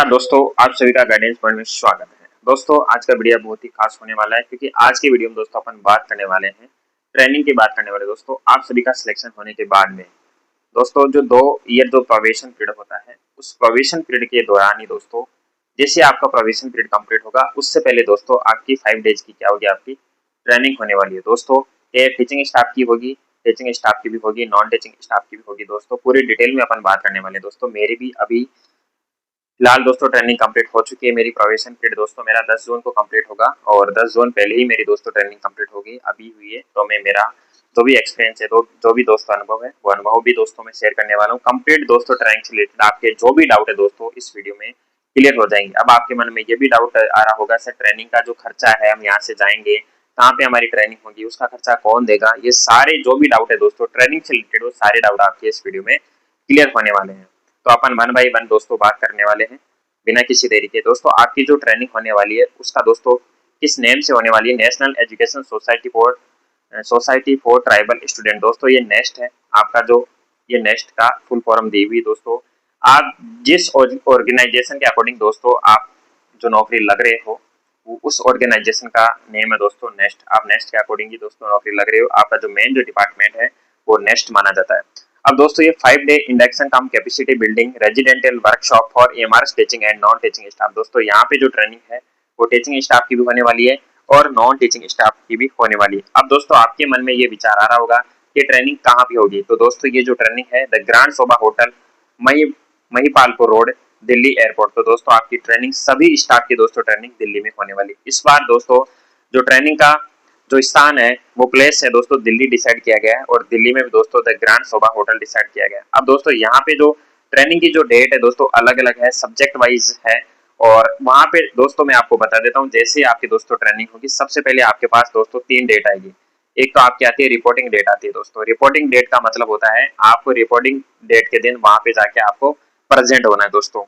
नमस्कार दोस्तों, आप सभी का गाइडेंस पॉइंट में स्वागत है। दोस्तों आज का वीडियो बहुत ही खास होने वाला है क्योंकि आज की वीडियो में दोस्तों अपन बात करने वाले हैं ट्रेनिंग की बात करने वाले दोस्तों आप सभी का सिलेक्शन होने के बाद में दोस्तों जो 2 ईयर जो प्रोबेशन पीरियड होता है उस प्रोबेशन पीरियड के दौरान ही दोस्तों जैसे आपका प्रोबेशन पीरियड कंप्लीट होगा उससे पहले दोस्तों आपकी 5 डेज की क्या होगी, आपकी ट्रेनिंग होने वाली है दोस्तों। ये टीचिंग स्टाफ की होगी, टीचिंग स्टाफ की भी होगी, नॉन टीचिंग स्टाफ की भी होगी दोस्तों। पूरी डिटेल में अपन बात करने वाले हैं दोस्तों। मेरी भी अभी फिलहाल दोस्तों ट्रेनिंग कंप्लीट हो चुकी है। मेरी प्रोबेशन पीरियड दोस्तों मेरा 10 जून को कंप्लीट होगा और 10 जून पहले ही मेरी दोस्तों ट्रेनिंग कंप्लीट होगी, अभी हुई है। तो मैं मेरा जो भी एक्सपीरियंस है, जो भी दोस्तों अनुभव है वो अनुभव भी दोस्तों मैं शेयर करने वाला हूँ। कंप्लीट दोस्तों ट्रेनिंग से रिलेटेड आपके जो भी डाउट है दोस्तों इस वीडियो में क्लियर हो जाएंगे। अब आपके मन में ये भी डाउट आ रहा होगा सर ट्रेनिंग का जो खर्चा है, हम यहाँ से जाएंगे कहाँ पे हमारी ट्रेनिंग होगी, उसका खर्चा कौन देगा, ये सारे जो भी डाउट है दोस्तों ट्रेनिंग से रिलेटेड वो सारे डाउट आपके इस वीडियो में क्लियर होने वाले हैं। तो अपन वन बाई वन दोस्तों बात करने वाले हैं बिना किसी देरी के। दोस्तों आपकी जो ट्रेनिंग होने वाली है उसका दोस्तों किस नेम से होने वाली है, national education society for tribal student. दोस्तों ये नेस्ट है आपका, जो ये नेस्ट का फुल फॉर्म दी हुई दोस्तों। आप जिस ऑर्गेनाइजेशन के अकॉर्डिंग दोस्तों आप जो नौकरी लग रहे हो उस ऑर्गेनाइजेशन का नेम है दोस्तों नेस्ट। आप नेस्ट के अकॉर्डिंग ही दोस्तों नौकरी लग रहे हो। आपका जो मेन जो डिपार्टमेंट है वो नेस्ट माना जाता है। अब दोस्तों ये 5 day induction come capacity building residential workshop for MRS teaching and non teaching staff. दोस्तों यहाँ पे जो ट्रेनिंग है वो टीचिंग स्टाफ की भी होने वाली है और नॉन टीचिंग स्टाफ की भी होने वाली है। अब दोस्तों आपके मन में ये विचार आ रहा होगा कि ट्रेनिंग कहाँ पे होगी, तो दोस्तों ये जो ट्रेनिंग है the grand Shobha hotel Mahipalpur road Delhi airport. तो दोस्तों आपकी ट्रेनिंग सभी स्टाफ की दोस्तों ट्रेनिंग दिल्ली में होने वाली। इस बार दोस्तों जो ट्रेनिंग का जो स्थान है वो प्लेस है दोस्तों दिल्ली डिसाइड किया गया है और दिल्ली में भी दोस्तों the grand Shobha hotel decide किया गया है। अब दोस्तों यहाँ पे जो ट्रेनिंग की जो डेट है दोस्तों अलग अलग है, सब्जेक्ट वाइज है। और वहां पे दोस्तों मैं आपको बता देता हूँ, जैसे आपकी दोस्तों ट्रेनिंग होगी सबसे पहले आपके पास दोस्तों 3 डेट आएगी। एक तो आपकी आती है रिपोर्टिंग डेट आती है दोस्तों। रिपोर्टिंग डेट का मतलब होता है आपको रिपोर्टिंग डेट के दिन वहां पे जाके आपको प्रेजेंट होना है दोस्तों।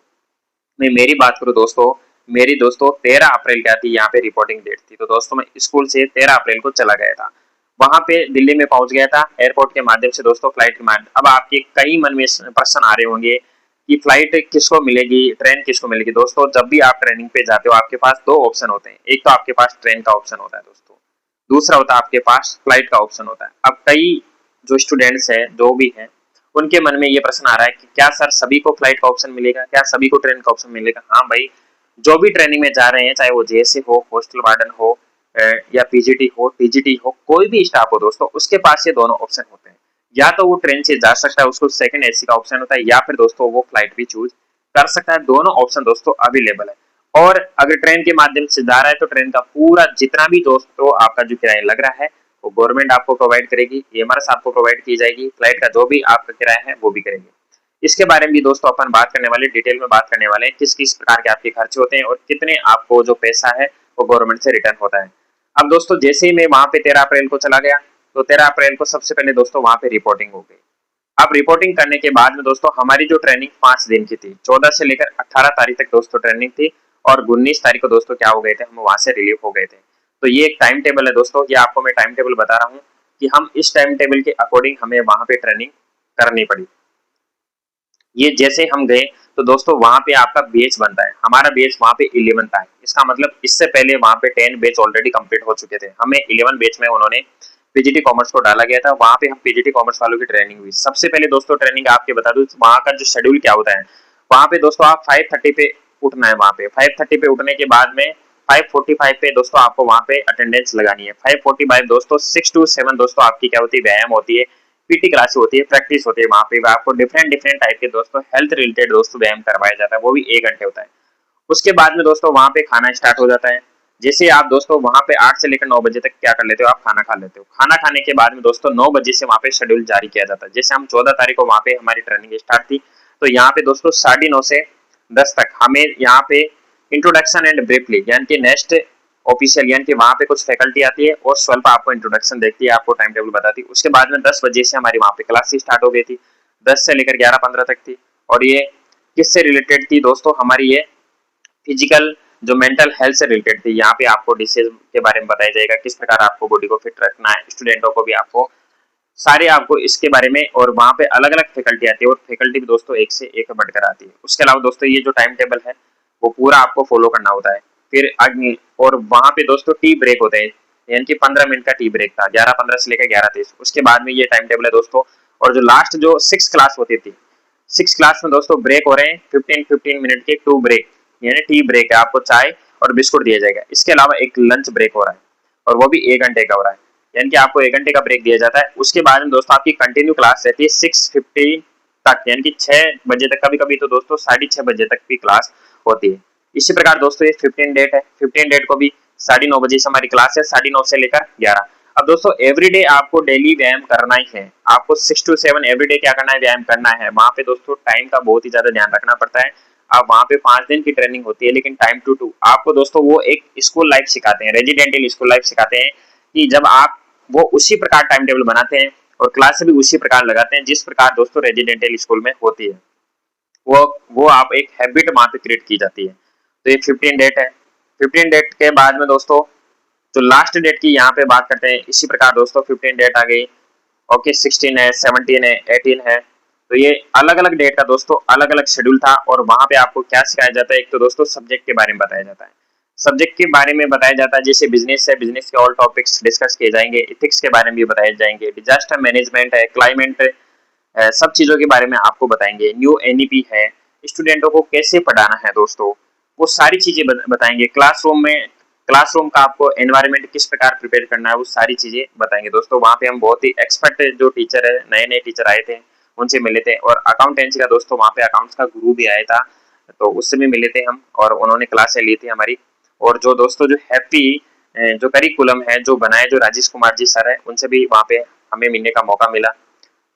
मैं मेरी बात करूँ दोस्तों, मेरी दोस्तों 13 अप्रैल क्या थी यहाँ पे रिपोर्टिंग डेट थी। तो दोस्तों मैं स्कूल से 13 अप्रैल को चला गया था, वहां पे दिल्ली में पहुंच गया था एयरपोर्ट के माध्यम से दोस्तों फ्लाइट के माध्यम। अब आपके कई मन में प्रश्न आ रहे होंगे कि फ्लाइट किसको मिलेगी, ट्रेन किसको मिलेगी। दोस्तों जब भी आप ट्रेनिंग पे जाते हो आपके पास 2 ऑप्शन होते हैं। एक तो आपके पास ट्रेन का ऑप्शन होता है दोस्तों, दूसरा होता है आपके पास फ्लाइट का ऑप्शन होता है। अब कई जो स्टूडेंट्स हैं जो भी हैं उनके मन में ये प्रश्न आ रहा है कि क्या सर सभी को फ्लाइट का ऑप्शन मिलेगा, क्या सभी को ट्रेन का ऑप्शन मिलेगा। हाँ भाई, जो भी ट्रेनिंग में जा रहे हैं चाहे वो जेएसए हो, हॉस्टल वार्डन हो या पीजीटी हो, टीजीटी हो, कोई भी स्टाफ हो दोस्तों उसके पास ये दोनों ऑप्शन होते हैं। या तो वो ट्रेन से जा सकता है, उसको सेकंड एसी का ऑप्शन होता है, या फिर दोस्तों वो फ्लाइट भी चूज कर सकता है। दोनों ऑप्शन दोस्तों अवेलेबल है। और अगर ट्रेन के माध्यम से जा रहा है तो ट्रेन का पूरा जितना भी दोस्तों आपका जो किराया लग रहा है वो गवर्नमेंट आपको प्रोवाइड करेगी, एमआरएस आपको प्रोवाइड की जाएगी, फ्लाइट का जो भी आपका किराया है वो भी करेगी। इसके बारे में भी दोस्तों अपन बात करने वाले, डिटेल में बात करने वाले हैं किस किस प्रकार के आपके खर्चे होते हैं और कितने आपको जो पैसा है वो गवर्नमेंट से रिटर्न होता है। अब दोस्तों जैसे ही मैं वहां पे 13 अप्रैल को चला गया तो 13 अप्रैल को सबसे पहले दोस्तों वहां पे रिपोर्टिंग हो गई। अब रिपोर्टिंग करने के बाद में दोस्तों हमारी जो ट्रेनिंग 5 दिन की थी, 14 से लेकर 18 तारीख तक दोस्तों ट्रेनिंग थी और 19 तारीख को दोस्तों क्या हो गए थे, हम वहां से रिलीव हो गए थे। तो ये एक टाइम टेबल है दोस्तों, ये आपको मैं टाइम टेबल बता रहा हूँ कि हम इस टाइम टेबल के अकॉर्डिंग हमें वहां पे ट्रेनिंग करनी पड़ी। ये जैसे हम गए तो दोस्तों वहां पे आपका बेच बनता है, हमारा बेच वहां पे 11 था। इसका मतलब इससे पहले वहां पे 10 बेच ऑलरेडी कंप्लीट हो चुके थे, हमें 11 बेच में उन्होंने पीजीटी कॉमर्स को डाला गया था। वहां पे हम पीजीटी कॉमर्स वालों की ट्रेनिंग हुई। सबसे पहले दोस्तों ट्रेनिंग आपके बता दूं वहां का जो शेड्यूल क्या होता है। वहां पे दोस्तों आप 5:30 पे उठना है, वहां पे 5:30 पे उठने के बाद में 5:45 पे दोस्तों आपको वहां पे अटेंडेंस लगानी है। 5:45 दोस्तों 6 to 7 दोस्तों आपकी क्या होती है, व्यायाम होती है, पीटी क्लास होती है, प्रैक्टिस होती है। वहां पे आपको डिफरेंट डिफरेंट टाइप के दोस्तों हेल्थ रिलेटेड दोस्तों व्यायाम करवाया जाता है, वो भी 1 घंटे होता है। उसके बाद में दोस्तों वहां पे खाना स्टार्ट हो जाता है। जैसे आप दोस्तों वहां पे 8 से लेकर 9 बजे तक क्या कर लेते हो, आप खाना खा लेते हो। खाना खाने के बाद में दोस्तों 9 बजे से वहां पे शेड्यूल जारी किया जाता है। जैसे हम 14 तारीख को वहां पे हमारी ट्रेनिंग स्टार्ट थी तो यहाँ पे दोस्तों 9:30 से 10 तक हमें यहाँ पे इंट्रोडक्शन एंड ब्रीफली यानी कि नेक्स्ट ऑफिशियल यानी कि वहां पे कुछ फैकल्टी आती है और स्वल्प आपको इंट्रोडक्शन देखती है, आपको टाइम टेबल बताती है। उसके बाद में 10 बजे से हमारी वहां पे क्लास स्टार्ट हो गई थी, 10 से लेकर 11:15 तक थी। और ये किससे रिलेटेड थी दोस्तों, हमारी ये फिजिकल जो मेंटल हेल्थ से रिलेटेड थी। यहाँ पे आपको डिसीज के बारे में बताया जाएगा, किस प्रकार आपको बॉडी को फिट रखना है, स्टूडेंटों को भी आपको सारे आपको इसके बारे में। और वहाँ पे अलग अलग फैकल्टी आती है और फैकल्टी भी दोस्तों एक से एक बढ़कर आती है। उसके अलावा दोस्तों ये जो टाइम टेबल है वो पूरा आपको फॉलो करना होता है। फिर अग्नि, और वहां पे दोस्तों टी ब्रेक होते हैं, यानी कि 15 मिनट का टी ब्रेक था, 11:15 से लेकर 11:23। उसके बाद में ये टाइम टेबल है दोस्तों। और जो लास्ट जो 6 क्लास होती थी, 6 क्लास में दोस्तों ब्रेक हो रहे हैं 15-15 मिनट के, 2 ब्रेक, यानी टी ब्रेक है, आपको चाय और बिस्कुट दिया जाएगा। इसके अलावा एक लंच ब्रेक हो रहा है, और वो भी 1 घंटे का हो रहा है, यानी कि आपको 1 घंटे का ब्रेक दिया जाता है। उसके बाद में दोस्तों आपकी कंटिन्यू क्लास रहती है 6:50 तक, यानी कि 6 बजे तक, कभी कभी तो दोस्तों 6:30 बजे तक भी क्लास होती है। इसी प्रकार दोस्तों ये 15 डेट है, 15 डेट को भी 9:30 बजे से हमारी क्लास है, 9:30 से लेकर 11। अब दोस्तों एवरीडे आपको डेली व्यायाम करना ही है, आपको 6 to 7 एवरीडे क्या करना है, व्यायाम करना है। वहां पे दोस्तों टाइम का बहुत ही ज्यादा ध्यान रखना पड़ता है। अब वहां पे 5 दिन की ट्रेनिंग होती है, लेकिन टाइम टू आपको दोस्तों वो एक स्कूल लाइफ सिखाते हैं, रेजिडेंटल स्कूल लाइफ सिखाते हैं, कि जब आप वो उसी प्रकार टाइम टेबल बनाते हैं और क्लास भी उसी प्रकार लगाते हैं जिस प्रकार दोस्तों रेजिडेंटल स्कूल में होती है। वो आप एक हैबिट वहां पे क्रिएट की जाती है। तो ये 15 डेट है। 15 डेट के बाद में दोस्तों जो लास्ट डेट की यहाँ पे बात करते हैं, इसी प्रकार दोस्तों 15 डेट आ गई, ओके 16 है, 17 है, 18 है। तो ये अलग अलग डेट का दोस्तों अलग अलग शेड्यूल था, और वहां पे आपको क्या सिखाया जाता है, एक तो दोस्तों सब्जेक्ट के बारे में बताया जाता है, सब्जेक्ट के बारे में बताया जाता है, जैसे बिजनेस है, बिजनेस के ऑल टॉपिक्स डिस्कस किए जाएंगे, इथिक्स के बारे में भी बताए जाएंगे, डिजास्टर मैनेजमेंट है, क्लाइमेट, सब चीजों के बारे में आपको बताएंगे। न्यू एनईपी है, स्टूडेंटों को कैसे पढ़ाना है दोस्तों, वो सारी चीजें बताएंगे। क्लासरूम का आपको एनवायरनमेंट किस प्रकार प्रिपेयर करना है, वो सारी चीजें बताएंगे दोस्तों। वहाँ पे हम बहुत ही एक्सपर्ट जो टीचर है, नए नए टीचर आए थे, उनसे मिले थे। और अकाउंटेंसी का दोस्तों वहाँ पे अकाउंट्स का गुरु भी आया था, तो उससे भी मिले थे हम, और उन्होंने क्लासें ली थी हमारी। और जो दोस्तों जो हैप्पी जो करिकुलम है जो बनाए, जो राजेश कुमार जी सर है, उनसे भी वहाँ पे हमें मिलने का मौका मिला।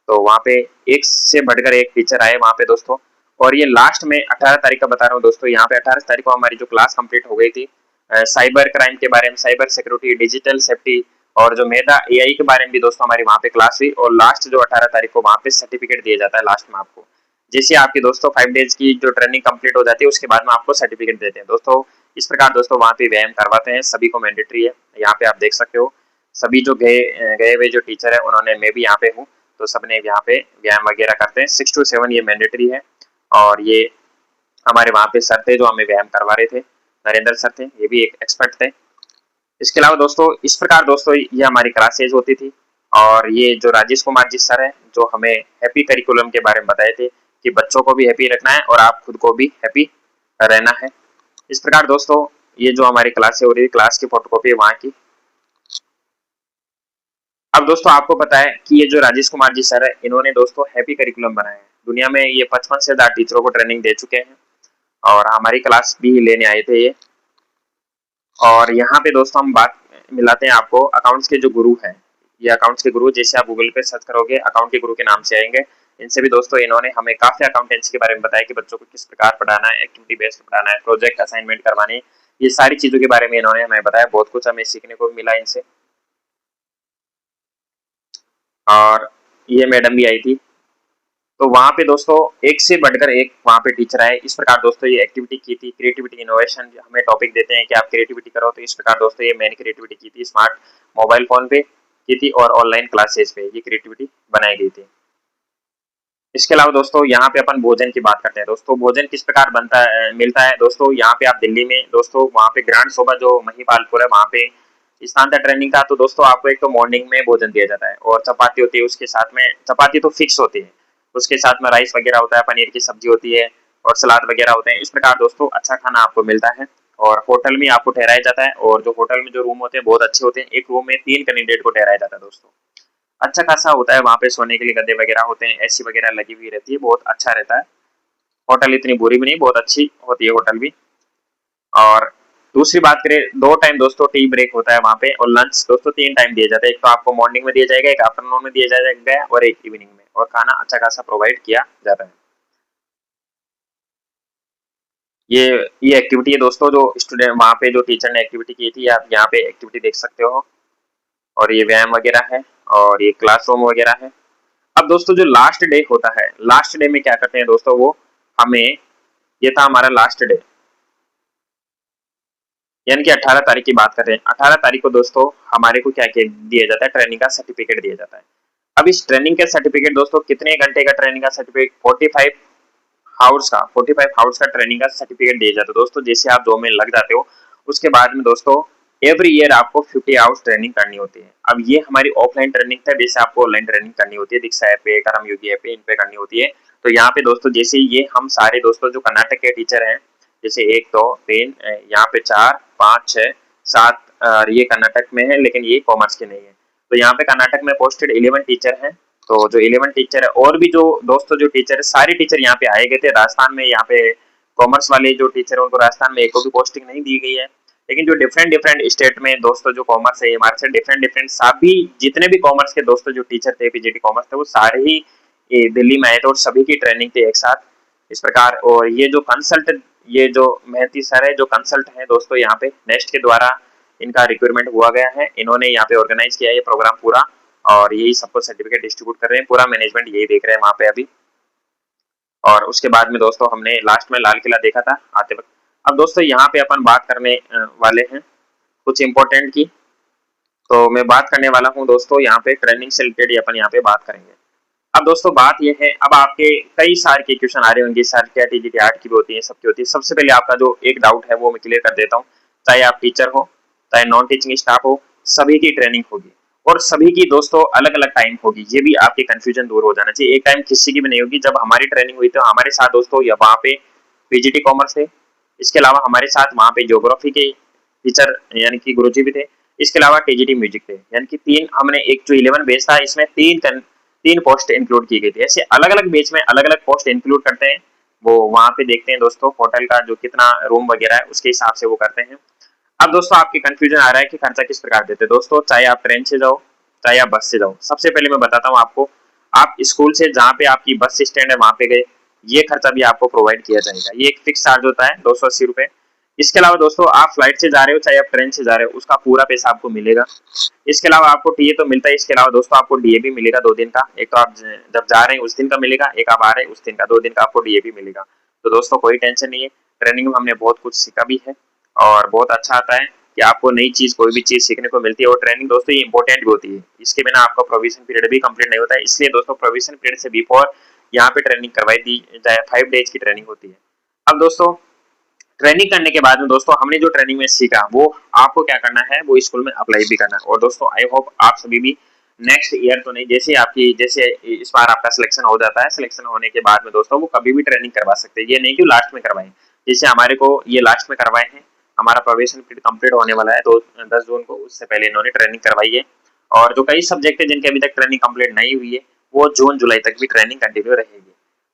तो वहाँ पे एक से बढ़कर एक टीचर आए वहाँ पे दोस्तों। और ये लास्ट में 18 तारीख का बता रहा हूँ दोस्तों, यहाँ पे 18 तारीख को हमारी जो क्लास कंप्लीट हो गई थी, साइबर क्राइम के बारे में, साइबर सिक्योरिटी, डिजिटल सेफ्टी, और जो मेधा एआई के बारे में भी दोस्तों हमारी वहाँ पे क्लास हुई। और लास्ट जो 18 तारीख को वहाँ पे सर्टिफिकेट दिया जाता है लास्ट में आपको। जैसे आपकी दोस्तों 5 डेज की जो ट्रेनिंग कंप्लीट हो जाती है, उसके बाद में आपको सर्टिफिकेट देते हैं दोस्तों। इस प्रकार दोस्तों वहाँ पे व्यायाम करवाते हैं, सभी को मैंडेटरी है। यहाँ पे आप देख सकते हो सभी जो गए गए हुए जो टीचर है उन्होंने, मैं भी यहाँ पे हूँ, तो सबने यहाँ पे व्यायाम वगैरह करते हैं। 6 to 7 ये मैंडेटरी है। और ये हमारे वहाँ पे सर थे जो हमें व्यायाम करवा रहे थे, नरेंद्र सर थे, ये भी एक एक्सपर्ट थे। इसके अलावा दोस्तों इस प्रकार दोस्तों ये हमारी क्लासेज होती थी। और ये जो राजेश कुमार जी सर है जो हमें हैप्पी करिकुलम के बारे में बताए थे, कि बच्चों को भी हैप्पी रखना है और आप खुद को भी हैप्पी रहना है। इस प्रकार दोस्तों ये जो हमारी क्लासें हो रही है, क्लास की फोटोकॉपी है वहाँ की। अब दोस्तों आपको पता है कि ये जो राजेश कुमार जी सर है, इन्होंने दोस्तों हैप्पी करिकुलम बनाया है। दुनिया में ये 55 से ज्यादा टीचरों को ट्रेनिंग दे चुके हैं, और हमारी क्लास भी लेने आए थे ये। और यहाँ पे दोस्तों हम बात मिलाते हैं आपको अकाउंट्स के जो गुरु हैं। ये अकाउंट्स के गुरु, जैसे आप गूगल पे सर्च करोगे अकाउंट के गुरु के नाम से आएंगे। इनसे भी दोस्तों इन्होंने हमें काफी अकाउंटेंसी के बारे में बताया, कि बच्चों को किस प्रकार पढ़ाना है, एक्टिविटी बेस्ड पढ़ाना है, प्रोजेक्ट असाइनमेंट करवानी है, ये सारी चीजों के बारे में इन्होंने हमें बताया। बहुत कुछ हमें सीखने को मिला इनसे। और ये मैडम भी आई थी। तो वहाँ पे दोस्तों एक से बढ़कर एक वहाँ पे टीचर आए। इस प्रकार दोस्तों ये एक्टिविटी की थी, क्रिएटिविटी इनोवेशन, हमें टॉपिक देते हैं कि आप क्रिएटिविटी करो। तो इस प्रकार दोस्तों ये मैंने क्रिएटिविटी की थी, स्मार्ट मोबाइल फोन पे की थी, और ऑनलाइन क्लासेस पे ये क्रिएटिविटी बनाई गई थी। इसके अलावा दोस्तों यहाँ पे अपन भोजन की बात करते हैं। दोस्तों भोजन किस प्रकार बनता है, मिलता है दोस्तों, यहाँ पे आप दिल्ली में दोस्तों वहाँ पे ग्रांड शोभा जो महिपालपुर है, वहाँ पे स्थान था ट्रेनिंग का। तो दोस्तों आपको एक तो मॉर्निंग में भोजन दिया जाता है, और चपाती होती है, उसके साथ में चपाती तो फिक्स होती है, उसके साथ में राइस वगैरह होता है, पनीर की सब्जी होती है, और सलाद वगैरह होते हैं। इस प्रकार दोस्तों अच्छा खाना आपको मिलता है, और होटल में आपको ठहराया जाता है। और जो होटल में जो रूम होते हैं बहुत अच्छे होते हैं। एक रूम में 3 कैंडिडेट को ठहराया जाता है दोस्तों। अच्छा खासा होता है वहाँ पे, सोने के लिए गद्दे वगैरह होते हैं, एसी वगैरह लगी हुई रहती है, बहुत अच्छा रहता है होटल। इतनी बुरी भी नहीं, बहुत अच्छी होती है होटल भी। और दूसरी बात करें, 2 टाइम दोस्तों टी ब्रेक होता है वहाँ पे, और लंच दोस्तों 3 टाइम दिया जाता है। एक तो आपको मॉर्निंग में दिया जाएगा, एक आफ्टरनून में दिया जाएगा, और एक इवनिंग में। और खाना अच्छा खासा प्रोवाइड किया जाता है। ये ये एक्टिविटी है दोस्तों, जो स्टूडेंट वहाँ पे जो टीचर ने एक्टिविटी की थी, आप यहाँ पे एक्टिविटी देख सकते हो। और ये व्यायाम वगैरह है, और ये क्लासरूम वगैरह है। अब दोस्तों जो लास्ट डे होता है, लास्ट डे में क्या करते हैं दोस्तों, वो हमें, ये था हमारा लास्ट डे, यानी कि 18 तारीख की बात कर रहे हैं। 18 तारीख को दोस्तों हमारे को क्या दिया जाता है, ट्रेनिंग का सर्टिफिकेट दिया जाता है। अब इस ट्रेनिंग के सर्टिफिकेट दोस्तों कितने घंटे का ट्रेनिंग का सर्टिफिकेट, 45 हाउस का 45 हाउस का ट्रेनिंग का सर्टिफिकेट दिया जाता है दोस्तों। जैसे आप जॉब में लग जाते हो उसके बाद में दोस्तों एवरी ईयर आपको 50 आवर्स ट्रेनिंग करनी होती है। अब ये हमारी ऑफलाइन ट्रेनिंग था, जैसे आपको ऑनलाइन ट्रेनिंग करनी होती है दीक्षा ऐप पे, कर्मयोगी ऐप पे, इन पे करनी होती है। तो यहाँ पे दोस्तों जैसे ये हम सारे दोस्तों जो कर्नाटक के टीचर हैं, जैसे 1 2 3 यहाँ पे 4 5 6 7 ये कर्नाटक में है लेकिन ये कॉमर्स के नहीं है। तो यहाँ पे कर्नाटक में पोस्टेड 11 टीचर हैं। तो जो 11 टीचर है और भी जो दोस्तों जो टीचर है सारे टीचर यहाँ पे आए गए थे राजस्थान में। यहाँ पे कॉमर्स वाले जो टीचर है उनको राजस्थान में एक को भी पोस्टिंग नहीं दी गई है, लेकिन जो डिफरेंट डिफरेंट स्टेट में दोस्तों जो कॉमर्स है हमारे से डिफरेंट डिफरेंट सभी जितने भी कॉमर्स के दोस्तों जो टीचर थे पीजीटी कॉमर्स थे वो सारे ही दिल्ली में आए थे और सभी की ट्रेनिंग थी एक साथ इस प्रकार। और ये जो कंसल्ट ये जो मेहती सर है जो कंसल्ट है दोस्तों यहाँ पे नेक्स्ट के द्वारा इनका रिक्रूटमेंट हुआ गया है, इन्होंने यहाँ पे ऑर्गेनाइज किया ये प्रोग्राम पूरा और यही सबको सर्टिफिकेट डिस्ट्रीब्यूट कर रहे हैं, पूरा मैनेजमेंट यही देख रहे हैं वहाँ पे अभी। और उसके बाद में दोस्तों हमने लास्ट में लाल किला देखा था आते वक्त। अब दोस्तों यहाँ पे अपन बात करने वाले हैं कुछ इम्पोर्टेंट की। तो मैं बात करने वाला हूँ दोस्तों यहाँ पे ट्रेनिंग से रिलेटेड अपन यहाँ पे बात करेंगे। अब दोस्तों बात ये है, अब आपके कई सारे के क्वेश्चन आ रहे होंगे सर क्या टीजीटी आर्ट की भी होती है सबकी होती है। सबसे पहले आपका जो एक डाउट है वो मैं क्लियर कर देता हूँ। चाहे आप टीचर हो चाहे नॉन टीचिंग स्टाफ हो सभी की ट्रेनिंग होगी और सभी की दोस्तों अलग अलग टाइम होगी, ये भी आपकी कंफ्यूजन दूर हो जाना चाहिए। एक टाइम किसी की भी नहीं होगी। जब हमारी ट्रेनिंग हुई तो हमारे साथ दोस्तों या वहाँ पे पीजीटी कॉमर्स थे, इसके अलावा हमारे साथ वहाँ पे ज्योग्राफी के टीचर यानी कि गुरुजी भी थे, इसके अलावा टीजीटी म्यूजिक थे, यानी कि तीन हमने एक जो 11 बेच था इसमें तीन पोस्ट इंक्लूड की गई थी। ऐसे अलग अलग बेच में अलग अलग पोस्ट इंक्लूड करते हैं, वो वहां पे देखते हैं दोस्तों होटल का जो कितना रूम वगैरह है उसके हिसाब से वो करते हैं। अब दोस्तों आपके कंफ्यूजन आ रहा है कि खर्चा किस प्रकार देते हैं दोस्तों, चाहे आप ट्रेन से जाओ चाहे आप बस से जाओ। सबसे पहले मैं बताता हूँ आपको, आप स्कूल से जहाँ पे आपकी बस स्टैंड है वहां पे गए ये खर्चा भी आपको प्रोवाइड किया जाएगा, ये एक फिक्स चार्ज होता है 280 रुपए। इसके अलावा दोस्तों आप फ्लाइट से जा रहे हो चाहे आप ट्रेन से जा रहे हो उसका पूरा पैसा आपको मिलेगा। इसके अलावा आपको टीए तो मिलता है, इसके अलावा दोस्तों आपको डीए भी मिलेगा 2 दिन का। एक तो आप जब जा रहे हैं उस दिन का मिलेगा, एक आप आ रहे हैं उस दिन का, 2 दिन का आपको डीए भी मिलेगा। तो दोस्तों कोई टेंशन नहीं है, ट्रेनिंग में हमने बहुत कुछ सीखा भी है और बहुत अच्छा आता है कि आपको नई चीज कोई भी चीज सीखने को मिलती है। और ट्रेनिंग दोस्तों ये इंपॉर्टेंट भी होती है, इसके बिना आपका प्रोविजन पीरियड भी कंप्लीट नहीं होता है। इसलिए दोस्तों प्रोविजन पीरियड से बिफोर यहाँ पे ट्रेनिंग करवाई दी जाए, 5 डेज की ट्रेनिंग होती है। अब दोस्तों ट्रेनिंग करने के बाद में दोस्तों हमने जो ट्रेनिंग में सीखा वो आपको क्या करना है वो स्कूल में अप्लाई भी करना है। और दोस्तों आई होप आप सभी भी नेक्स्ट ईयर तो नहीं, जैसे इस बार आपका सिलेक्शन हो जाता है, सिलेक्शन होने के बाद में दोस्तों वो कभी भी ट्रेनिंग करवा सकते हैं, ये नहीं कि लास्ट में करवाएं। जैसे हमारे को ये लास्ट में करवाए हैं, हमारा प्रोबेशन पीरियड कंप्लीट होने वाला है तो 10 जून को, उससे पहले इन्होंने ट्रेनिंग करवाई है। और जो कई सब्जेक्ट है जिनकी अभी तक ट्रेनिंग कंप्लीट नहीं हुई है वो जून जुलाई तक भी ट्रेनिंग कंटिन्यू रहेगी।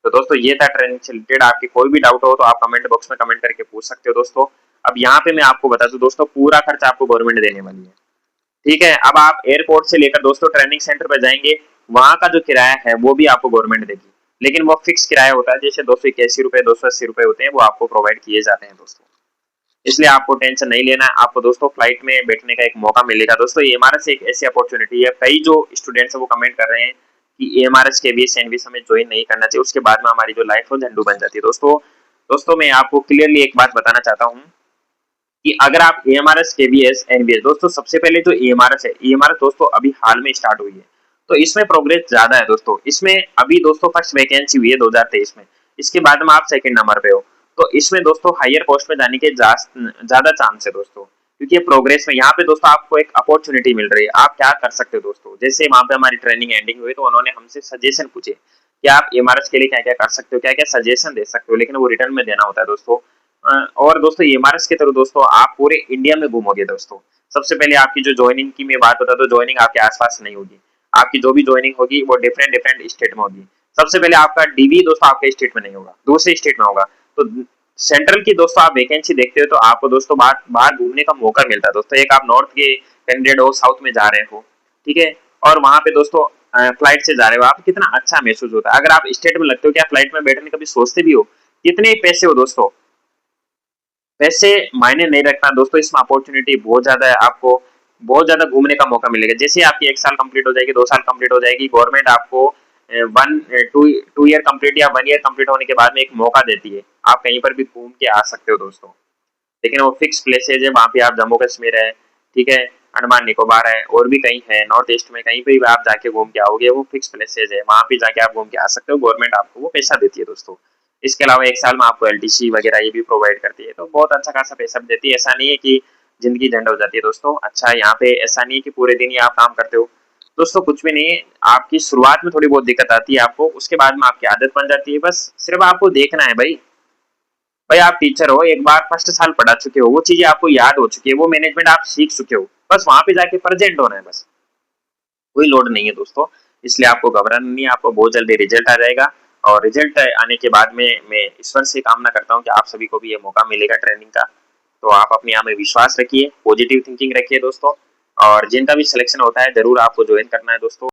तो दोस्तों ये था ट्रेनिंग से रिलेटेड। आपकी कोई भी डाउट हो तो आप कमेंट बॉक्स में कमेंट करके पूछ सकते हो दोस्तों। अब यहाँ पे मैं आपको बता दूं दोस्तों पूरा खर्चा आपको गवर्नमेंट देने वाली है, ठीक है। अब आप एयरपोर्ट से लेकर दोस्तों ट्रेनिंग सेंटर पर जाएंगे वहां का जो किराया है वो भी आपको गवर्नमेंट देगी, लेकिन वो फिक्स किराया होता है, जैसे 281 रुपए 280 रुपए होते हैं वो आपको प्रोवाइड किए जाते हैं दोस्तों। इसलिए आपको टेंशन नहीं लेना है, आपको दोस्तों फ्लाइट में बैठने का एक मौका मिलेगा दोस्तों। एमआरएस एक ऐसी अपॉर्चुनिटी है, कई जो स्टूडेंट्स है वो कमेंट कर रहे हैं कि एमआरएस के बीच एनबीएस हमें ज्वाइन नहीं करना चाहिए, उसके बाद में हमारी जो लाइफ है झंडू बन जाती है दोस्तों मैं आपको क्लियरली एक बात बताना चाहता हूँ कि अगर आप एमआरएस केवीएस एनबीएस दोस्तों सबसे पहले जो एमआरएस है, एमआरएस दोस्तों अभी हाल में स्टार्ट हुई है तो इसमें प्रोग्रेस ज्यादा है दोस्तों। इसमें अभी दोस्तों फर्स्ट वैकेंसी हुई है 2023 में, इसके बाद में आप सेकंड नंबर पे हो, तो इसमें दोस्तों हायर पोस्ट में जाने के ज्यादा चांस है दोस्तों, क्योंकि प्रोग्रेस में यहाँ पे दोस्तों आपको एक अपॉर्चुनिटी मिल रही है। आप क्या कर सकते हो दोस्तों, जैसे वहां पे हमारी ट्रेनिंग एंडिंग हुई तो उन्होंने हमसे सजेशन पूछे कि आप एमआरएस के लिए क्या क्या कर सकते हो, क्या क्या सजेशन दे सकते हो, लेकिन वो रिटर्न में देना होता है दोस्तों। और दोस्तों एमआरएस के थ्रू दोस्तों आप पूरे इंडिया में घूमोगे दोस्तों। सबसे पहले आपकी जो ज्वाइनिंग की मैं बात बता दूं, ज्वाइनिंग आपके आसपास नहीं होगी, आपकी जो भी ज्वाइनिंग होगी वो डिफरेंट डिफरेंट स्टेट में होगी। सबसे पहले आपका डीवी दोस्तों आपके स्टेट में नहीं होगा, दूसरे स्टेट में होगा। तो सेंट्रल की दोस्तों आप वैकेंसी देखते हो तो आपको दोस्तों बाहर घूमने का मौका मिलता है दोस्तों। एक आप नॉर्थ के कैंडिडेट हो, साउथ में जा रहे हो, ठीक है, और वहां पे दोस्तों फ्लाइट से जा रहे हो, आप कितना अच्छा महसूस होता है। अगर आप स्टेट में लगते हो क्या फ्लाइट में बैठने कभी सोचते भी हो, कितने पैसे हो दोस्तों, पैसे मायने नहीं रखता दोस्तों। इसमें अपॉर्चुनिटी बहुत ज्यादा है, आपको बहुत ज्यादा घूमने का मौका मिलेगा। जैसे आपकी 1 साल कंप्लीट हो जाएगी, 2 साल कंप्लीट हो जाएगी, गवर्नमेंट आपको टू ईयर कंप्लीट या 1 ईयर कंप्लीट होने के बाद में एक मौका देती है, आप कहीं पर भी घूम के आ सकते हो दोस्तों। लेकिन वो फिक्स प्लेसेज है, वहाँ पे आप जम्मू कश्मीर है, ठीक है, अंडमान निकोबार है, और भी कहीं है नॉर्थ ईस्ट में, कहीं पे भी आप जाके घूम के आओगे, वो फिक्स प्लेसेज है, वहाँ पे जाके आप घूम के आ सकते हो, गवर्नमेंट आपको वो पैसा देती है दोस्तों। इसके अलावा 1 साल में आपको एलटीसी वगैरह ये भी प्रोवाइड करती है, तो बहुत अच्छा खासा पैसा भी देती है। ऐसा नहीं है कि ज़िंदगी झंड हो जाती है दोस्तों। अच्छा यहाँ पे ऐसा नहीं है कि पूरे दिन ही आप काम करते हो। दोस्तों कुछ भी नहीं है, आपकी शुरुआत में थोड़ी बहुत दिक्कत आती है आपको, उसके बाद में आपकी आदत बन जाती है। बस सिर्फ आपको देखना है भाई। भाई आप टीचर हो, एक बार फर्स्ट साल पढ़ा चुके हो, वो चीज़ें आपको याद हो चुकी है, वो मैनेजमेंट आप सीख चुके हो। बस वहाँ पे जाके प्रेज़ेंट होना है बस। कोई लोड नहीं है दोस्तों, इसलिए आपको घबराना नहीं है, आपको बहुत जल्दी रिजल्ट आ जाएगा। और रिजल्ट आने के बाद में मैं ईश्वर से कामना करता हूँ कि आप सभी को भी ये मौका मिलेगा ट्रेनिंग का। तो आप अपने आप में विश्वास रखिए, पॉजिटिव थिंकिंग रखिए दोस्तों, और जिनका भी सिलेक्शन होता है ज़रूर आपको ज्वाइन करना है दोस्तों।